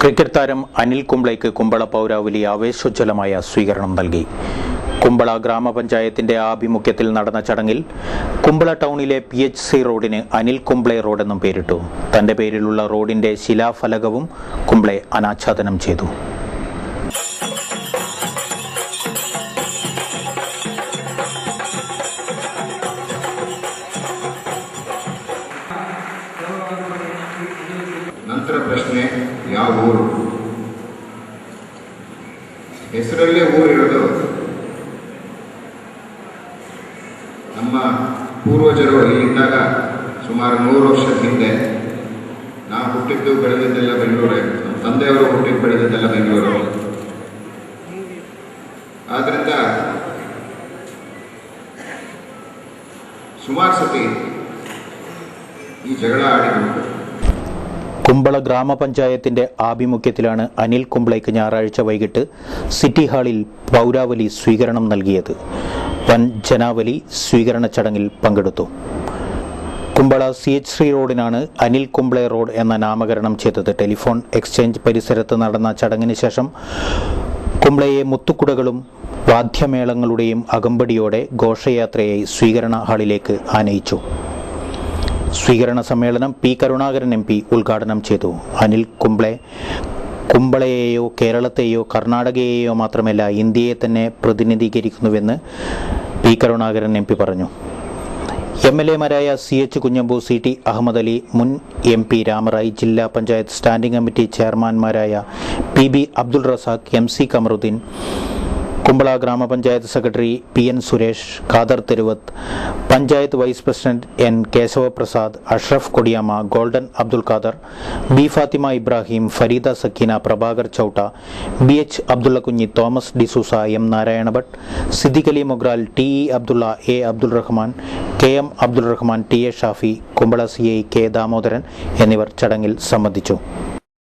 Cricket താരം അനിൽ കുംബ്ലെയ്ക്ക് കുമ്പള പൗരാവലി ആവേശോജ്വലമായ സ്വീകരണം നൽകി. കുമ്പള ഗ്രാമപഞ്ചായത്തിന്റെ ആഭിമുഖ്യത്തിൽ നടന്ന ചടങ്ങിൽ കുമ്പള ടൗണിലെ PHC റോഡിന് അനിൽ കുംബ്ലെ റോഡെന്നും പേരിട്ടു. തന്റെ പേരിലുള്ള റോഡിന്റെ ശിലാഫലകവും കുംബ്ലെ അനാച്ഛാദനം ചെയ്തു. ನಂತರ ಪ್ರಶ್ನೆ, ಯಾವ ಊರು? ಹೆಸರಲ್ಲೇ ಊರಿರೋದು. ನಮ್ಮ ಪೂರ್ವಜರು ಇಲ್ಲಿದ್ದಾಗ ಸುಮಾರು 100 ವರ್ಷದ ಹಿಂದೆ ನಾವು ಹುಟ್ಟಿದ್ದು ಬೆಳೆದಿದ್ದೆಲ್ಲ ಬೆಂಗಳೂರೇ. ನಮ್ಮ ತಂದೆಯವರು ಹುಟ್ಟಿದ್ದು ಬೆಳೆದಿದ್ದೆಲ್ಲ ಬೆಂಗಳೂರು. ಆದ್ದರಿಂದ ಸುಮಾರು ಸತಿ ಈ ಜಗಳ ಆಡಿಕೊಂಡು കുമ്പള ഗ്രാമപഞ്ചായത്തിന്റെ ആഭിമുഖ്യത്തിലാണ് അനിൽ കുംബ്ലെയ്ക്ക് ഞായറാഴ്ച വൈകിട്ട് സിറ്റി ഹാളിൽ പൗരാവലി സ്വീകരണം നൽകിയത്. വൻ ജനാവലി സ്വീകരണ ചടങ്ങിൽ പങ്കെടുത്തു. കുമ്പള CHC റോഡിനാണ് അനിൽ കുംബ്ലെ റോഡ് എന്ന നാമകരണം ചെയ്തത്. ടെലിഫോൺ എക്സ്ചേഞ്ച് പരിസരത്ത് നടന്ന ചടങ്ങിന് ശേഷം കുംബ്ലെയെ മുത്തുക്കുടകളും വാദ്യമേളങ്ങളുടെയും അകമ്പടിയോടെ ഘോഷയാത്രയായി സ്വീകരണ ഹാളിലേക്ക് ആനയിച്ചു. സ്വീകരണ സമ്മേളനം P. കരുണാകരൻ MP ഉദ്ഘാടനം ചെയ്തു. അനിൽ കുംബ്ലെ കുമ്പളയെയോ കേരളത്തെയോ കർണാടകയെയോ മാത്രമല്ല ഇന്ത്യയെ തന്നെ പ്രതിനിധീകരിക്കുന്നുവെന്ന് P. കരുണാകരൻ MP പറഞ്ഞു. MLA മാരായ CH കുഞ്ഞമ്പു, CT അഹമ്മദ് അലി, മുൻ MP രാമറായി, ജില്ലാ പഞ്ചായത്ത് സ്റ്റാൻഡിംഗ് കമ്മിറ്റി ചെയർമാൻമാരായ PB അബ്ദുൾ റസാഖ്, MC കമറുദ്ദീൻ, കുമ്പള ഗ്രാമപഞ്ചായത്ത് secretary PN Suresh, Khader Theruvath, panchayat vice president N. Keshavaprasad, Ashraf Kodiyama, Golden Abdul Khader, B. Fathima Ibrahim, Fareeda Sakeena, Prabhakar Chowta, BH Abdulla Kunhi, Thomas D'Souza, M. Narayana Bhat, Siddique Ali Mogral, TE Abdulla, A. Abdul Rahman, KM Abdul Rahman, TA Shafi, Kumbla CI K. Damodaran എന്നിവർ ചടങ്ങിൽ സംബന്ധിച്ചു.